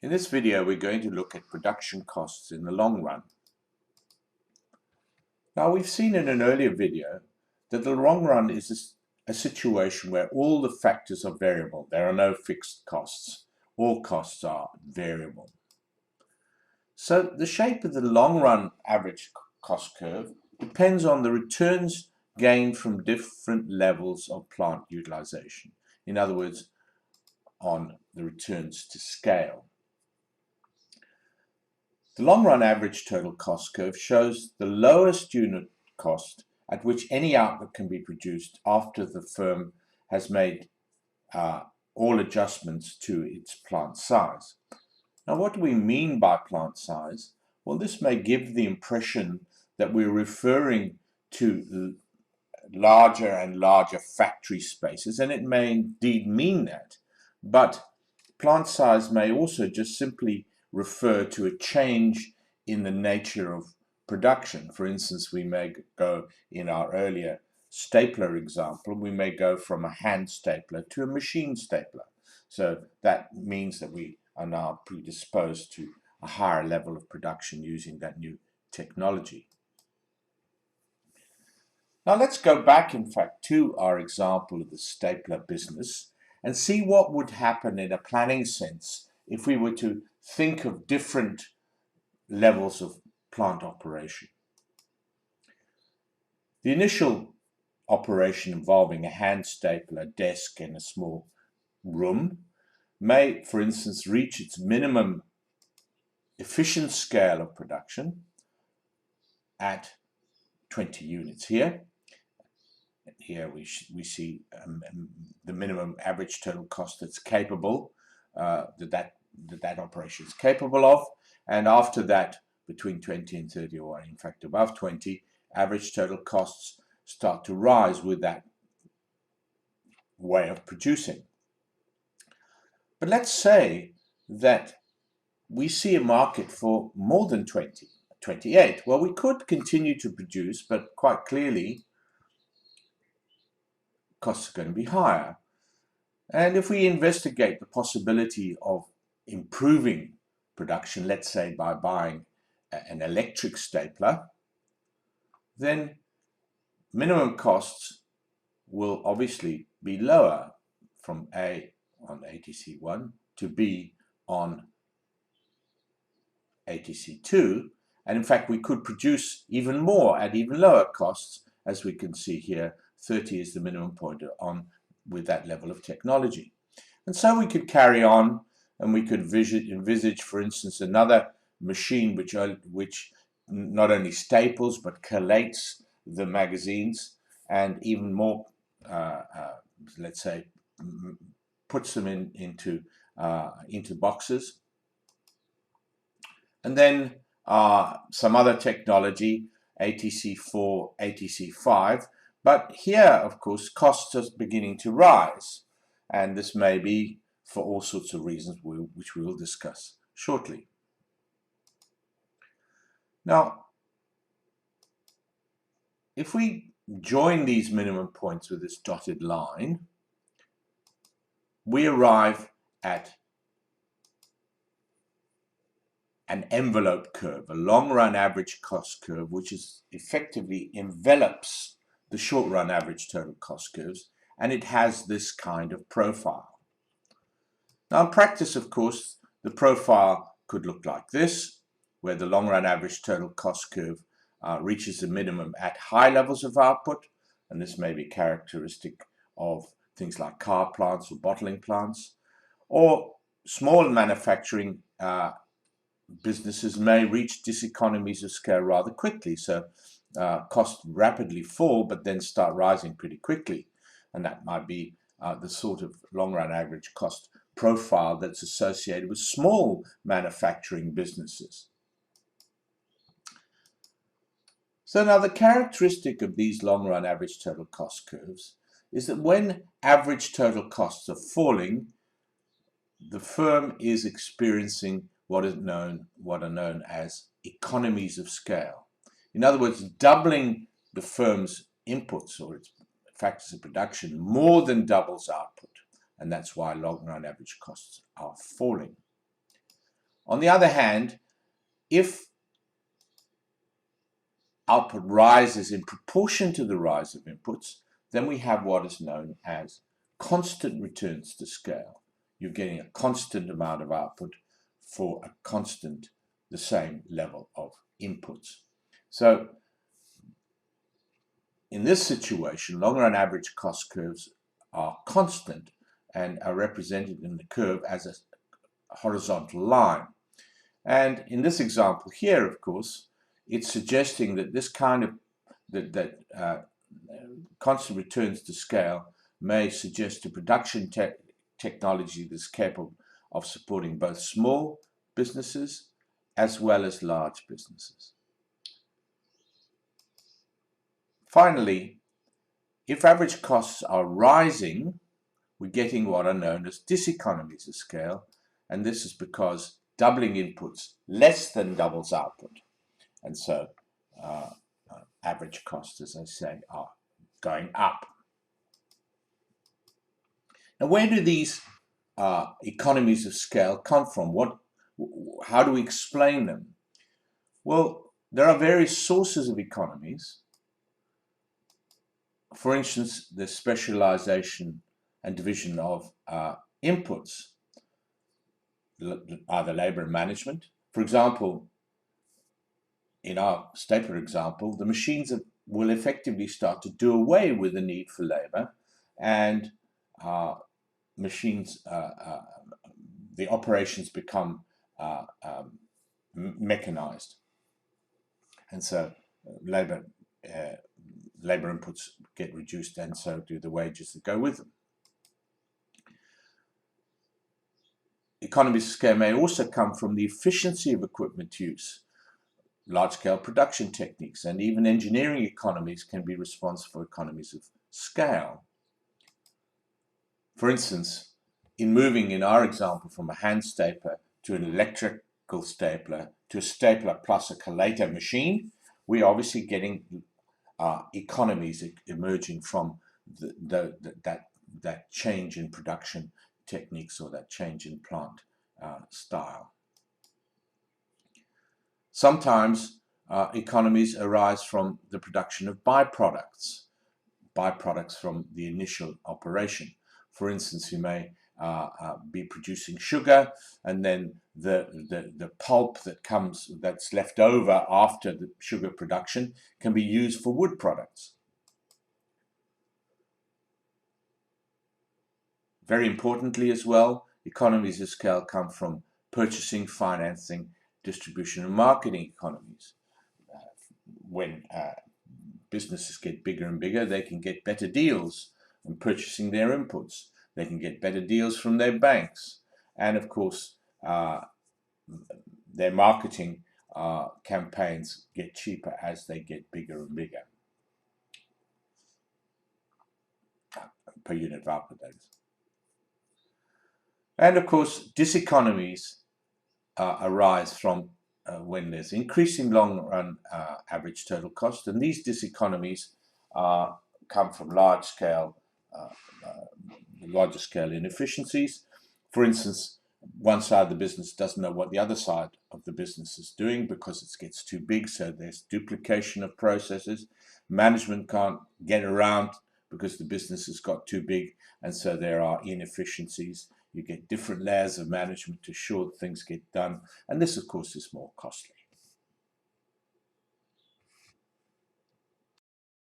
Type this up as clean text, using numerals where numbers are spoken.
In this video, we're going to look at production costs in the long run. Now, we've seen in an earlier video that the long run is a situation where all the factors are variable. There are no fixed costs. All costs are variable. So the shape of the long run average cost curve depends on the returns gained from different levels of plant utilization. In other words, on the returns to scale. The long-run average total cost curve shows the lowest unit cost at which any output can be produced after the firm has made all adjustments to its plant size. Now, what do we mean by plant size? Well, this may give the impression that we're referring to larger and larger factory spaces, and it may indeed mean that, but plant size may also just simply refer to a change in the nature of production. For instance, we may go, in our earlier stapler example, we may go from a hand stapler to a machine stapler. So that means that we are now predisposed to a higher level of production using that new technology. Now let's go back, in fact, to our example of the stapler business and see what would happen in a planning sense if we were to think of different levels of plant operation. The initial operation involving a hand stapler, desk, and a small room may, for instance, reach its minimum efficient scale of production at 20 units here. Here we see the minimum average total cost that's capable, that operation is capable of, and after that, between 20 and 30, or in fact above 20, average total costs start to rise with that way of producing. But let's say that we see a market for more than 20, 28. Well, we could continue to produce, but quite clearly costs are going to be higher. And if we investigate the possibility of improving production, let's say by buying an electric stapler, then minimum costs will obviously be lower from A on ATC1 to B on ATC2. And in fact, we could produce even more at even lower costs, as we can see here. 30 is the minimum point on with that level of technology. And so we could carry on, and we could envisage, for instance, another machine which not only staples but collates the magazines, and even more, let's say, puts them into boxes. And then some other technology, ATC4, ATC5. But here, of course, costs are beginning to rise, and this may be for all sorts of reasons which we will discuss shortly. Now, if we join these minimum points with this dotted line, we arrive at an envelope curve, a long-run average cost curve, which is effectively envelops the short-run average total cost curves, and it has this kind of profile. Now, in practice, of course, the profile could look like this, where the long-run average total cost curve reaches the minimum at high levels of output, and this may be characteristic of things like car plants or bottling plants, or small manufacturing businesses may reach diseconomies of scale rather quickly. So costs rapidly fall, but then start rising pretty quickly. And that might be the sort of long-run average cost profile that's associated with small manufacturing businesses. So now the characteristic of these long-run average total cost curves is that when average total costs are falling, the firm is experiencing what are known as economies of scale. In other words, doubling the firm's inputs or its factors of production more than doubles output, and that's why long-run average costs are falling. On the other hand, if output rises in proportion to the rise of inputs, then we have what is known as constant returns to scale. You're getting a constant amount of output for a constant, the same level of inputs. So in this situation, long-run average cost curves are constant and are represented in the curve as a horizontal line. And in this example here, of course, it's suggesting that this kind of constant returns to scale may suggest a production technology that's capable of supporting both small businesses as well as large businesses. Finally, if average costs are rising, we're getting what are known as diseconomies of scale, and this is because doubling inputs less than doubles output. And so average costs, as I say, are going up. Now, where do these economies of scale come from? How do we explain them? Well, there are various sources of economies. For instance, the specialization and division of inputs, either labor and management. For example, in our stapler example, the machines will effectively start to do away with the need for labor, and machines, the operations become mechanized, and so labor inputs get reduced, and so do the wages that go with them. Economies of scale may also come from the efficiency of equipment use. Large-scale production techniques and even engineering economies can be responsible for economies of scale. For instance, in moving, in our example, from a hand stapler to an electrical stapler to a stapler plus a collator machine, we're obviously getting economies emerging from that change in production techniques or that change in plant style. Sometimes economies arise from the production of byproducts from the initial operation. For instance, you may be producing sugar, and then the pulp that's left over after the sugar production can be used for wood products. Very importantly as well, economies of scale come from purchasing, financing, distribution and marketing economies. When businesses get bigger and bigger, they can get better deals on purchasing their inputs. They can get better deals from their banks. And of course, their marketing campaigns get cheaper as they get bigger and bigger. Per unit of output, that is. And of course, diseconomies arise from when there's increasing long-run average total cost, and these diseconomies come from larger scale inefficiencies. For instance, one side of the business doesn't know what the other side of the business is doing because it gets too big, so there's duplication of processes. Management can't get around because the business has got too big, and so there are inefficiencies. You get different layers of management to ensure that things get done, and this, of course, is more costly.